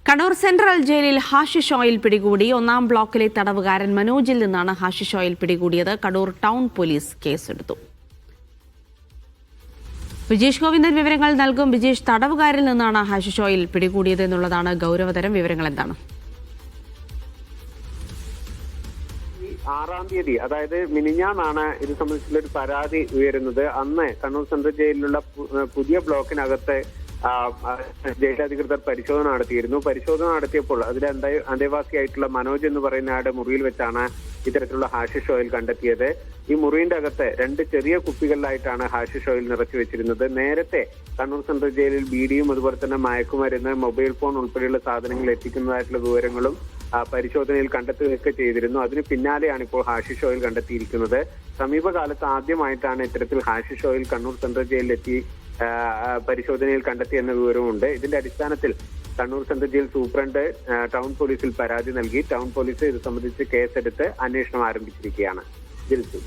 Kannur central ജയിലിൽ hashish oil പിടികൂടി. ഒന്നാം ബ്ലോക്കിലെ തടവുകാരൻ മനോജിൽ നിന്നാണ് ഹാഷിഷ് ഓയിൽ പിടികൂടിയത്. കണ്ണൂർ ടൗൺ പോലീസ് കേസെടുത്തു. വിജേഷ് ഗോവിന്ദൻ വിവരങ്ങൾ നൽകും. വിജേഷ്, തടവുകാരിൽ നിന്നാണ് ഹാഷിഷ് ഓയിൽ പിടികൂടിയത് എന്നുള്ളതാണ് ഗൗരവതരം. വിവരങ്ങൾ എന്താണ്? 6-ാം തീയതി, അതായത് മിനിഞ്ഞാന്നാണ് ഇത് സംബന്ധിച്ചുള്ള ഒരു പരാതി ഉയരുന്നത്. അന്ന് കണ്ണൂർ സെൻട്രൽ ജയിലിലുള്ള പുതിയ ബ്ലോക്കിനകത്ത് ജയിലധികൃതർ പരിശോധന നടത്തിയിരുന്നു. പരിശോധന നടത്തിയപ്പോൾ അതിലെ അന്തേവാസിയായിട്ടുള്ള മനോജ് എന്ന് പറയുന്ന ആളുടെ മുറിയിൽ വെച്ചാണ് ഇത്തരത്തിലുള്ള ഹാഷിഷ് ഓയിൽ കണ്ടെത്തിയത്. ഈ മുറിയുടെ അകത്ത് 2 ചെറിയ കുപ്പികളിലായിട്ടാണ് ഹാഷിഷ് ഓയിൽ നിറച്ചു വെച്ചിരുന്നത്. നേരത്തെ കണ്ണൂർ സെൻട്രൽ ജയിലിൽ ബീഡിയും അതുപോലെ തന്നെ മയക്കുമരുന്ന്, മൊബൈൽ ഫോൺ ഉൾപ്പെടെയുള്ള സാധനങ്ങൾ എത്തിക്കുന്നതായിട്ടുള്ള വിവരങ്ങളും പരിശോധനയിൽ കണ്ടെത്തുകയൊക്കെ ചെയ്തിരുന്നു. അതിന് പിന്നാലെയാണ് ഇപ്പോൾ ഹാഷിഷ് ഓയിൽ കണ്ടെത്തിയിരിക്കുന്നത്. സമീപകാലത്ത് ആദ്യമായിട്ടാണ് ഇത്തരത്തിൽ ഹാഷിഷ് ഓയിൽ കണ്ണൂർ സെൻട്രൽ ജയിലിലെത്തി പരിശോധനയിൽ കണ്ടെത്തിയെന്ന വിവരമുണ്ട്. ഇതിന്റെ അടിസ്ഥാനത്തിൽ Kannur central jail superintendent town പോലീസിൽ പരാതി നൽകി. ടൗൺ പോലീസ് ഇത് സംബന്ധിച്ച് കേസെടുത്ത് അന്വേഷണം ആരംഭിച്ചിരിക്കുകയാണ്. ജിൽസു.